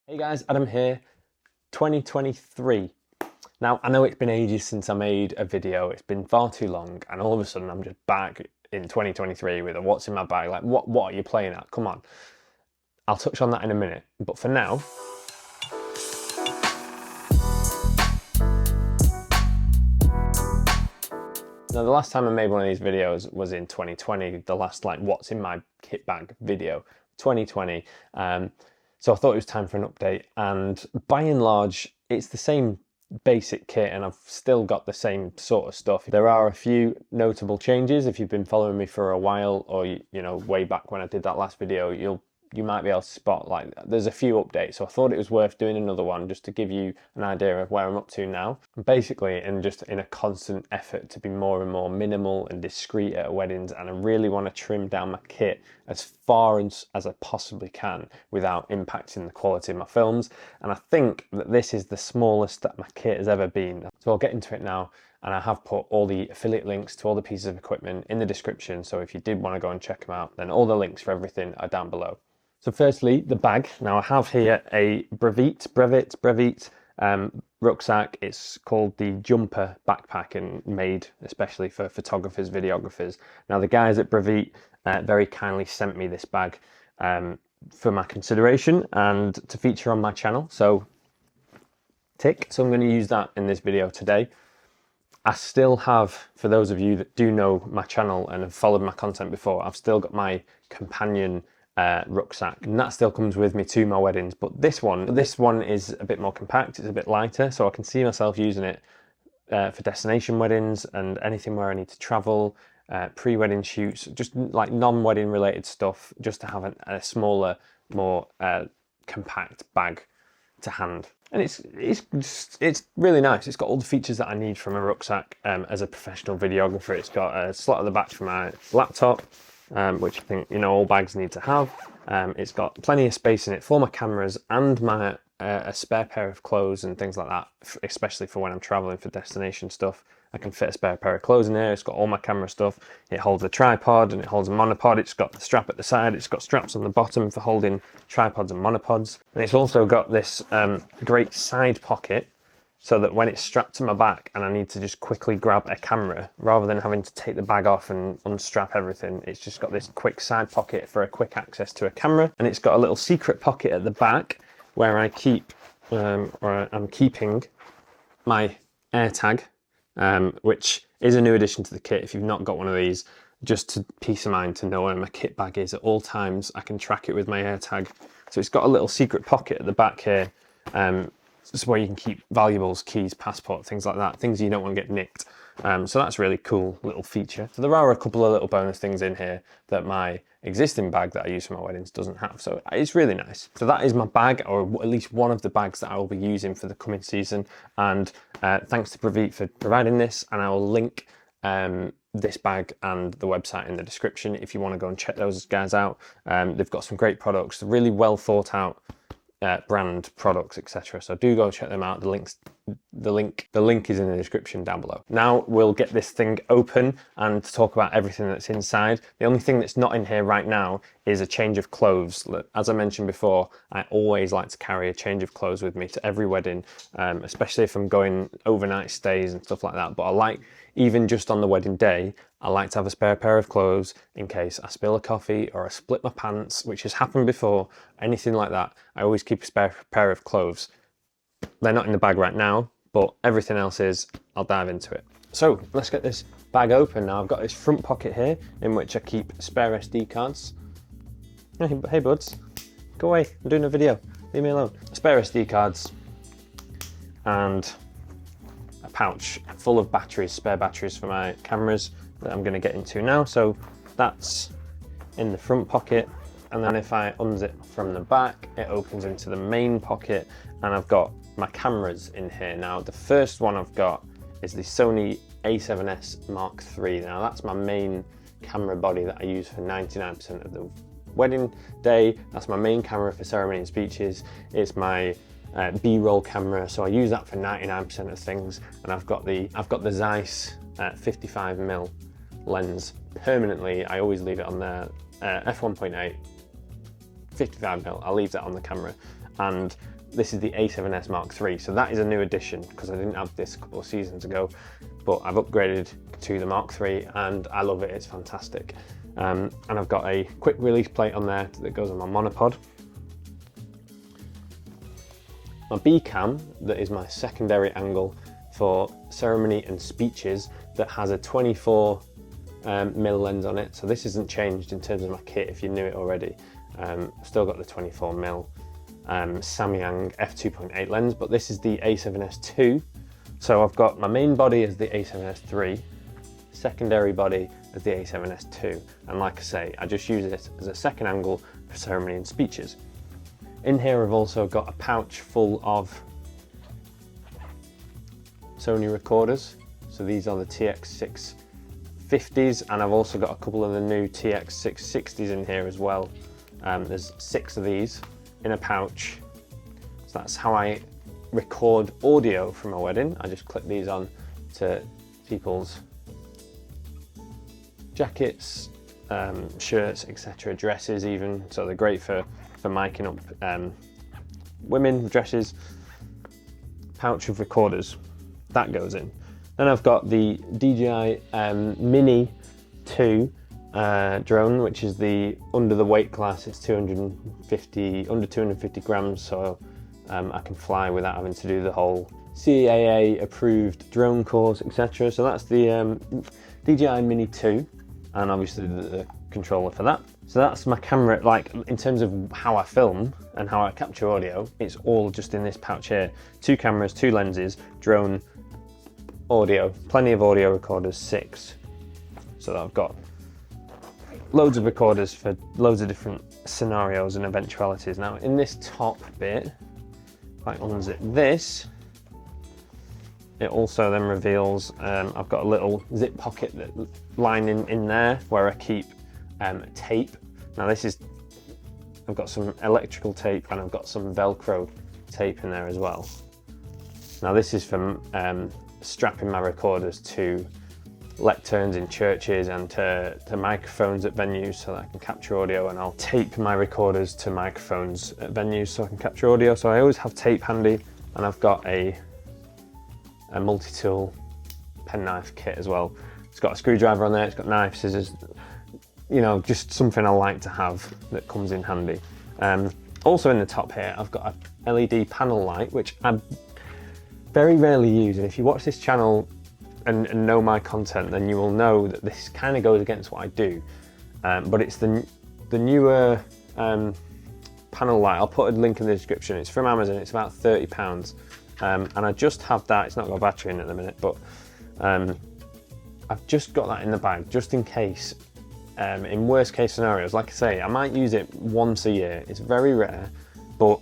Hey guys, Adam here, 2023. Now, I know it's been ages since I made a video, it's been far too long, and all of a sudden I'm just back in 2023 with a what's in my bag, like what are you playing at? Come on. I'll touch on that in a minute, but for now, the last time I made one of these videos was in 2020, the last what's in my kit bag video, 2020. So I thought it was time for an update, and by and large, it's the same basic kit and I've still got the same sort of stuff. There are a few notable changes. If you've been following me for a while, or you know, way back when I did that last video, you might be able to spot there's a few updates. So I thought it was worth doing another one just to give you an idea of where I'm up to now. Basically, just in a constant effort to be more and more minimal and discreet at weddings, and I really want to trim down my kit as far as I possibly can without impacting the quality of my films. And I think that this is the smallest that my kit has ever been. So I'll get into it now. And I have put all the affiliate links to all the pieces of equipment in the description. So if you did want to go and check them out, then all the links for everything are down below. So firstly, the bag. Now I have here a Brevit rucksack. It's called the Jumper backpack and made especially for photographers, videographers. Now the guys at Brevit very kindly sent me this bag for my consideration and to feature on my channel. So tick. So I'm going to use that in this video today. I still have, for those of you that do know my channel and have followed my content before, I've still got my companion rucksack, and that still comes with me to my weddings. But this one is a bit more compact, it's a bit lighter, so I can see myself using it for destination weddings and anything where I need to travel, pre-wedding shoots, just like non-wedding related stuff, just to have a smaller, more compact bag to hand. And it's really nice. It's got all the features that I need from a rucksack as a professional videographer. It's got a slot at the back for my laptop, which I think, you know, all bags need to have. It's got plenty of space in it for my cameras and my a spare pair of clothes and things like that, especially for when I'm traveling for destination stuff. I can fit a spare pair of clothes in there. It's got all my camera stuff. It holds a tripod and it holds a monopod. It's got the strap at the side. It's got straps on the bottom for holding tripods and monopods. And it's also got this great side pocket, so that when it's strapped to my back and I need to just quickly grab a camera, rather than having to take the bag off and unstrap everything, it's just got this quick side pocket for a quick access to a camera. And it's got a little secret pocket at the back where I keep, or I'm keeping my AirTag, which is a new addition to the kit. If you've not got one of these, just to peace of mind to know where my kit bag is at all times, I can track it with my AirTag. So it's got a little secret pocket at the back here. It's where you can keep valuables, keys, passport, things like that, things you don't want to get nicked. So that's a really cool little feature. So there are a couple of little bonus things in here that my existing bag that I use for my weddings doesn't have. So it's really nice. So that is my bag, or at least one of the bags that I will be using for the coming season. And thanks to Brevit for providing this, and I will link this bag and the website in the description if you want to go and check those guys out. They've got some great products, really well thought out brand products, etc. So do go check them out. The link is in the description down below. Now we'll get this thing open and talk about everything that's inside. The only thing that's not in here right now is a change of clothes. As I mentioned before, I always like to carry a change of clothes with me to every wedding, especially if I'm going overnight stays and stuff like that. But I like, even just on the wedding day, I like to have a spare pair of clothes in case I spill a coffee or I split my pants, which has happened before, anything like that. I always keep a spare pair of clothes. They're not in the bag right now, but everything else is. I'll dive into it. So let's get this bag open now. I've got this front pocket here in which I keep spare SD cards. Hey buds, go away, I'm doing a video, leave me alone. Spare SD cards and a pouch full of batteries, spare batteries for my cameras that I'm going to get into now. So that's in the front pocket, and then if I unzip from the back, it opens into the main pocket, and I've got my cameras in here. Now the first one I've got is the Sony A7S Mark III. Now that's my main camera body that I use for 99% of the wedding day. That's my main camera for ceremony and speeches. It's my B-roll camera, so I use that for 99% of things. And I've got the Zeiss 55mm lens permanently. I always leave it on there. F1.8, 55mm. I'll leave that on the camera. And this is the A7S Mark III. So that is a new addition because I didn't have this a couple of seasons ago, but I've upgraded to the Mark III and I love it, it's fantastic. And I've got a quick release plate on there that goes on my monopod. My B cam, that is my secondary angle for ceremony and speeches, that has a 24mm lens on it. So this isn't changed in terms of my kit if you knew it already. Still got the 24mm Samyang f2.8 lens, but this is the A7S II. So I've got my main body as the A7S III, secondary body as the A7S II. And like I say, I just use it as a second angle for ceremony and speeches. In here I've also got a pouch full of Sony recorders. So these are the TX650s, and I've also got a couple of the new TX660s in here as well. There's 6 of these in a pouch. So that's how I record audio from a wedding. I just clip these on to people's jackets, shirts, etc., dresses even. So they're great for miking up women dresses. Pouch of recorders, that goes in. Then I've got the DJI Mini 2 drone, which is the under the weight class. It's under 250 grams, so I can fly without having to do the whole CAA approved drone course, etc. So that's the DJI Mini 2, and obviously the controller for that. So that's my camera, like in terms of how I film and how I capture audio, it's all just in this pouch here. 2 cameras, 2 lenses, drone, audio, plenty of audio recorders, 6. So I've got loads of recorders for loads of different scenarios and eventualities. Now in this top bit, if I unzip this, it also then reveals, I've got a little zip pocket that lining in there where I keep tape. Now this is, I've got some electrical tape and I've got some Velcro tape in there as well. Now this is for strapping my recorders to lecterns in churches and to microphones at venues so that I can capture audio, and I'll tape my recorders to microphones at venues so I can capture audio. So I always have tape handy, and I've got a multi-tool penknife kit as well. It's got a screwdriver on there, it's got knife, scissors, you know, just something I like to have that comes in handy. Also in the top here, I've got a LED panel light, which I very rarely use, and if you watch this channel and know my content, then you will know that this kind of goes against what I do. But it's the newer panel light. I'll put a link in the description. It's from Amazon, it's about £30. And I just have that. It's not got a battery in at the minute, but I've just got that in the bag just in case. In worst case scenarios, like I say, I might use it once a year. It's very rare, but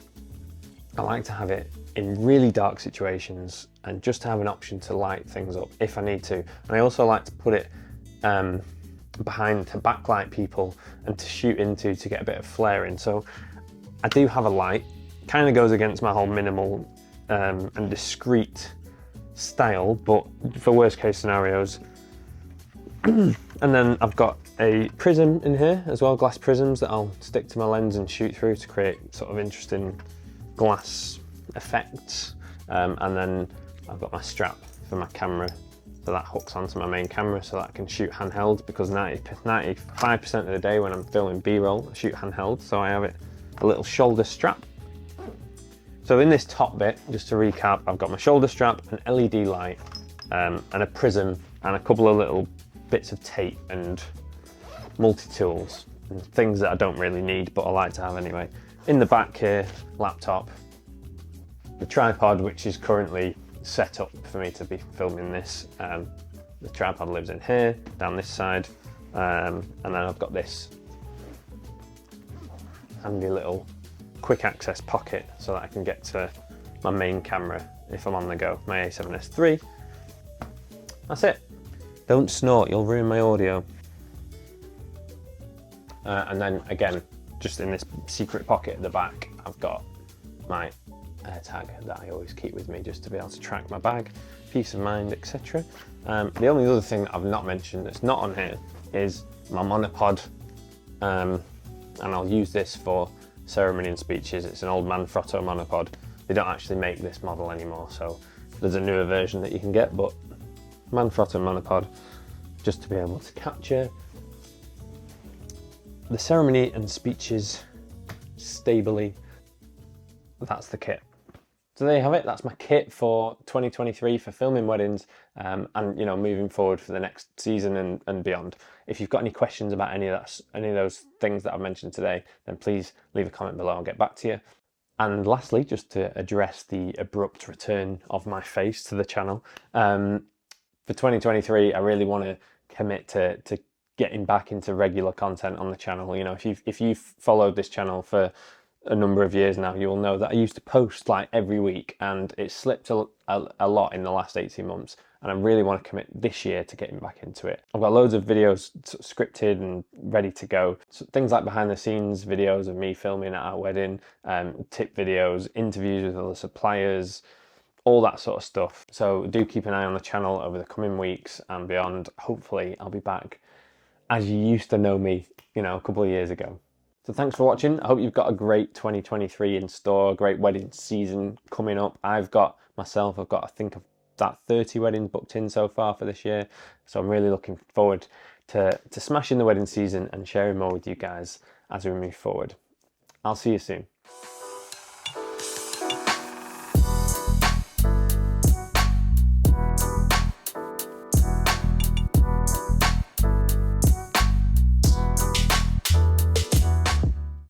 I like to have it in really dark situations and just to have an option to light things up if I need to. And I also like to put it behind to backlight people and to shoot into to get a bit of flare in. So I do have a light. Kind of goes against my whole minimal and discreet style, but for worst case scenarios. And then I've got a prism in here as well, glass prisms that I'll stick to my lens and shoot through to create sort of interesting glass effects. And then I've got my strap for my camera, so that hooks onto my main camera so that I can shoot handheld, because 95% of the day when I'm filming B-roll, I shoot handheld, so I have it a little shoulder strap. So in this top bit, just to recap, I've got my shoulder strap, an LED light, and a prism, and a couple of little bits of tape and multi-tools, and things that I don't really need, but I like to have anyway. In the back here, laptop, the tripod, which is currently set up for me to be filming this. The tripod lives in here, down this side, and then I've got this handy little quick access pocket so that I can get to my main camera if I'm on the go, my A7S III. That's it. Don't snort, you'll ruin my audio. And then again, just in this secret pocket at the back, I've got my AirTag that I always keep with me just to be able to track my bag, peace of mind, etc. The only other thing that I've not mentioned that's not on here is my monopod, and I'll use this for ceremony and speeches. It's an old Manfrotto monopod, they don't actually make this model anymore, so there's a newer version that you can get, but Manfrotto monopod, just to be able to capture the ceremony and speeches stably. That's the kit. So there you have it. That's my kit for 2023 for filming weddings, and you know, moving forward for the next season and beyond. If you've got any questions about any of those things that I've mentioned today, then please leave a comment below. I'll get back to you. And lastly, just to address the abrupt return of my face to the channel, for 2023, I really want to commit to getting back into regular content on the channel. You know, if you've followed this channel for a number of years now, you'll know that I used to post like every week, and it slipped a lot in the last 18 months, and I really want to commit this year to getting back into it. I've got loads of videos scripted and ready to go. So things like behind the scenes videos of me filming at our wedding, tip videos, interviews with other suppliers, all that sort of stuff. So do keep an eye on the channel over the coming weeks and beyond. Hopefully I'll be back as you used to know me, you know, a couple of years ago. So thanks for watching. I hope you've got a great 2023 in store, a great wedding season coming up. I've got, I think, about 30 weddings booked in so far for this year. So I'm really looking forward to smashing the wedding season and sharing more with you guys as we move forward. I'll see you soon.